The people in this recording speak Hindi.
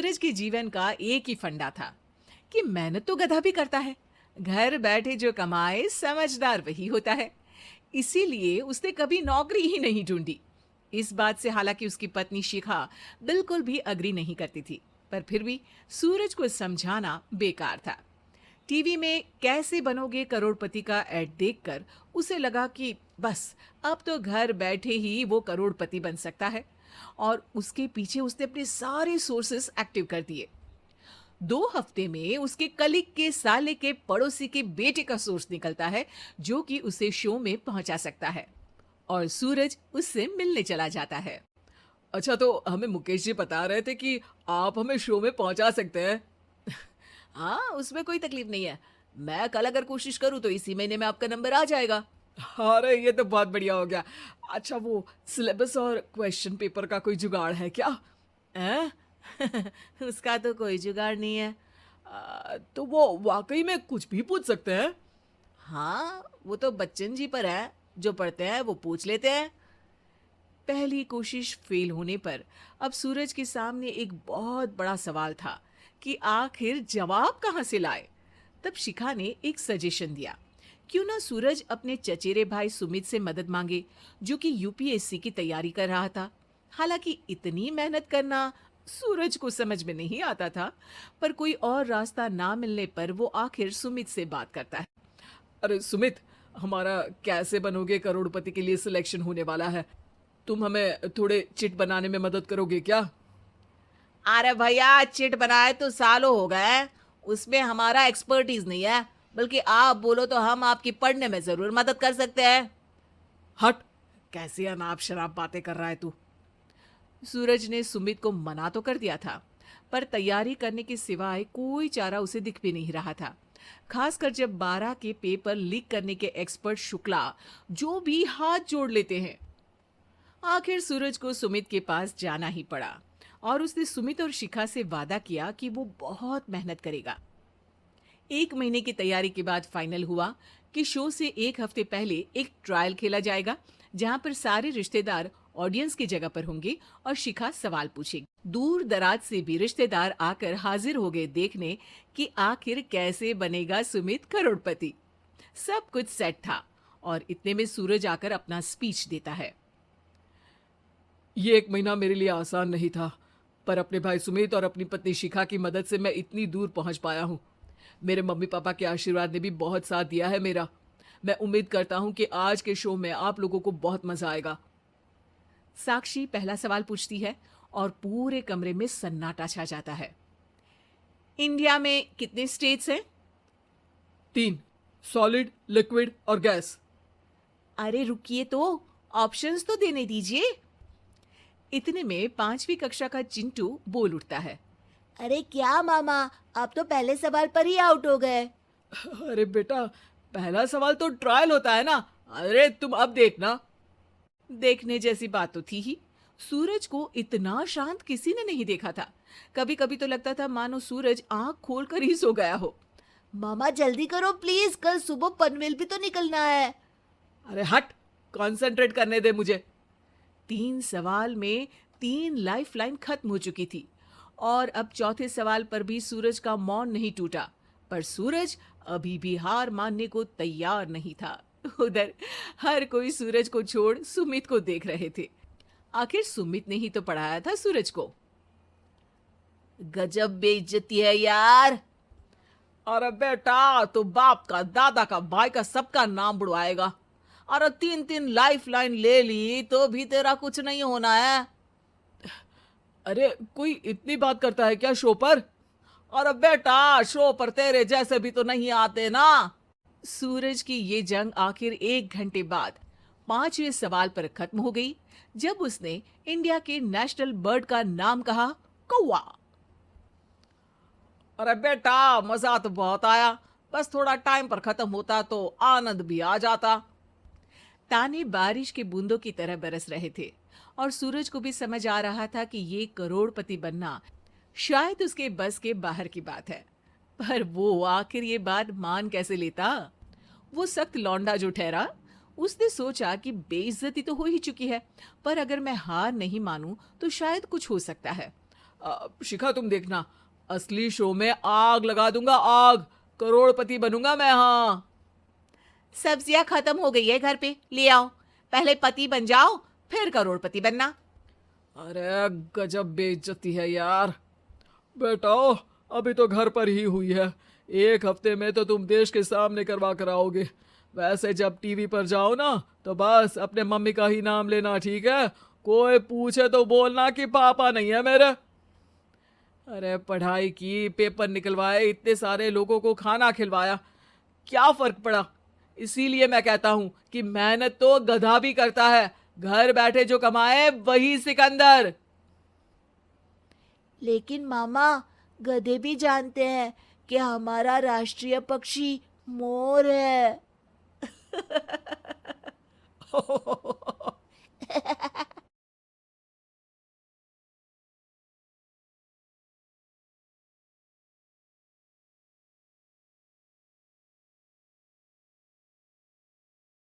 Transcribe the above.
सूरज के जीवन का एक ही फंडा था कि मेहनत तो गधा भी करता है, घर बैठे जो कमाए समझदार वही होता है। इसीलिए उसने कभी नौकरी ही नहीं ढूंढी। इस बात से हालांकि उसकी पत्नी शिखा बिल्कुल भी अग्री नहीं करती थी, पर फिर भी सूरज को समझाना बेकार था। टीवी में कैसे बनोगे करोड़पति का ऐड देखकर उसे लगा कि बस अब तो घर बैठे ही वो करोड़पति बन सकता है, और उसके पीछे उसने अपने सारे सोर्सेस एक्टिव कर दिए। 2 हफ्ते में उसके कलीग के साले के पड़ोसी के बेटे का सोर्स निकलता है जो कि उसे शो में पहुंचा सकता है, और सूरज उससे मिलने चला जाता है। अच्छा, तो हमें मुकेश जी बता रहे थे कि आप हमें शो में पहुंचा सकते हैं। हाँ, उसमें कोई तकलीफ नहीं है। मैं कल अगर कोशिश करूँ तो इसी महीने में आपका नंबर आ जाएगा। अरे ये तो बहुत बढ़िया हो गया। अच्छा, वो सिलेबस और क्वेश्चन पेपर का कोई जुगाड़ है क्या? हैं? उसका तो कोई जुगाड़ नहीं है। तो वो वाकई में कुछ भी पूछ सकते हैं? हाँ, वो तो बच्चन जी पर है, जो पढ़ते हैं वो पूछ लेते हैं। पहली कोशिश फेल होने पर अब सूरज के सामने एक बहुत बड़ा सवाल था कि आखिर जवाब कहाँ से लाए। तब शिखा ने एक सजेशन दिया, क्यों ना सूरज अपने चचेरे भाई सुमित से मदद मांगे, जो कि यूपीएससी की तैयारी कर रहा था। हालांकि इतनी मेहनत करना सूरज को समझ में नहीं आता था, पर कोई और रास्ता ना मिलने पर वो आखिर सुमित से बात करता है। अरे सुमित, हमारा कैसे बनोगे करोड़पति के लिए सिलेक्शन होने वाला है। तुम हमें थोड़े चिट बनाने में मदद करोगे क्या? अरे भैया, चिट बनाए तो सालों हो गए, उसमें हमारा एक्सपर्टीज नहीं है। बल्कि आप बोलो तो हम आपकी पढ़ने में जरूर मदद कर सकते हैं। हट, कैसी अनाप शराब बातें कर रहा है तू। सूरज ने सुमित को मना तो कर दिया था, पर तैयारी करने के सिवाय कोई चारा उसे दिख भी नहीं रहा था। खासकर जब 12 के पेपर लीक करने के एक्सपर्ट शुक्ला जो भी हाथ जोड़ लेते हैं। आखिर सूरज को सुमित के पास जाना ही पड़ा, और उसने सुमित और शिखा से वादा किया कि वो बहुत मेहनत करेगा। 1 महीने की तैयारी के बाद फाइनल हुआ कि शो से 1 हफ्ते पहले एक ट्रायल खेला जाएगा, जहां पर सारे रिश्तेदार ऑडियंस की जगह पर होंगे और शिखा सवाल पूछेगी। दूर दराज से भी रिश्तेदार आकर हाजिर हो गए देखने कि आखिर कैसे बनेगा सुमित करोड़पति। सब कुछ सेट था, और इतने में सूरज आकर अपना स्पीच देता है। ये 1 महीना मेरे लिए आसान नहीं था, पर अपने भाई सुमित और अपनी पत्नी शिखा की मदद से मैं इतनी दूर पहुंच पाया हूं। मेरे मम्मी पापा के आशीर्वाद ने भी बहुत साथ दिया है मेरा। मैं उम्मीद करता हूं कि आज के शो में आप लोगों को बहुत मजा आएगा। साक्षी पहला सवाल पूछती है, और पूरे कमरे में सन्नाटा छा जाता है। इंडिया में कितने स्टेट्स हैं? 3, सॉलिड, लिक्विड और गैस। अरे रुकिए, तो ऑप्शंस तो देने दीजिए। इतने में 5वीं कक्षा का चिंटू बोल उठता है। अरे क्या मामा, आप तो पहले सवाल पर ही आउट हो गए। अरे बेटा, पहला सवाल तो ट्रायल होता है ना। अरे तुम अब देखना। देखने जैसी बात तो थी ही। सूरज को इतना शांत किसी ने नहीं देखा था। कभी कभी तो लगता था मानो सूरज आंख खोलकर ही सो गया हो। मामा जल्दी करो प्लीज, कल सुबह पनवेल भी तो निकलना है। अरे हट, कंसंट्रेट करने दे मुझे। 3 सवाल में 3 लाइफलाइन खत्म हो चुकी थी, और अब चौथे सवाल पर भी सूरज का मौन नहीं टूटा। पर सूरज अभी भी हार मानने को तैयार नहीं था। उधर हर कोई सूरज को छोड़ सुमित को देख रहे थे। आखिर सुमित ने ही तो पढ़ाया था सूरज को। गजब बेइज्जती है यार। अरे बेटा, तो बाप का, दादा का, भाई का, सबका नाम बुड़वाएगा। अरे 3 लाइफ लाइन ले ली तो भी तेरा कुछ नहीं होना है। अरे कोई इतनी बात करता है क्या शो पर? अरे बेटा, शो पर तेरे जैसे भी तो नहीं आते ना। सूरज की ये जंग आखिर 1 घंटे बाद 5वें सवाल पर खत्म हो गई, जब उसने इंडिया के नेशनल बर्ड का नाम कहा, कौवा। अरे बेटा, मजा तो बहुत आया, बस थोड़ा टाइम पर खत्म होता तो आनंद भी आ जाता। ताने बारिश के बूंदों की तरह बरस रहे थे, और सूरज को भी समझ आ रहा था कि ये करोड़पति बनना शायद उसके बस के बाहर की बात है। पर वो आखिर ये बात मान कैसे लेता? वो सख्त लौंडा जो ठहरा, उसने सोचा कि बेइज्जती तो हो ही चुकी है, पर अगर मैं हार नहीं मानूं तो शायद कुछ हो सकता है। शिखा तुम देखना, असली शो में आग लगा दूंगा, आग, करोड़पति बनूंगा मैं। हाँ, सब्जियां खत्म हो गई है घर पे, ले आओ, पहले पति बन जाओ फिर करोड़पति बनना। अरे गजब बेइज्जती है यार। बेटा अभी तो घर पर ही हुई है, 1 हफ्ते में तो तुम देश के सामने करवा कर आओगे। वैसे जब टीवी पर जाओ ना तो बस अपने मम्मी का ही नाम लेना, ठीक है? कोई पूछे तो बोलना कि पापा नहीं है मेरे। अरे पढ़ाई की, पेपर निकलवाए, इतने सारे लोगों को खाना खिलवाया, क्या फर्क पड़ा? इसीलिए मैं कहता हूं कि मेहनत तो गधा भी करता है, घर बैठे जो कमाए वही सिकंदर। लेकिन मामा, गधे भी जानते हैं कि हमारा राष्ट्रीय पक्षी मोर है।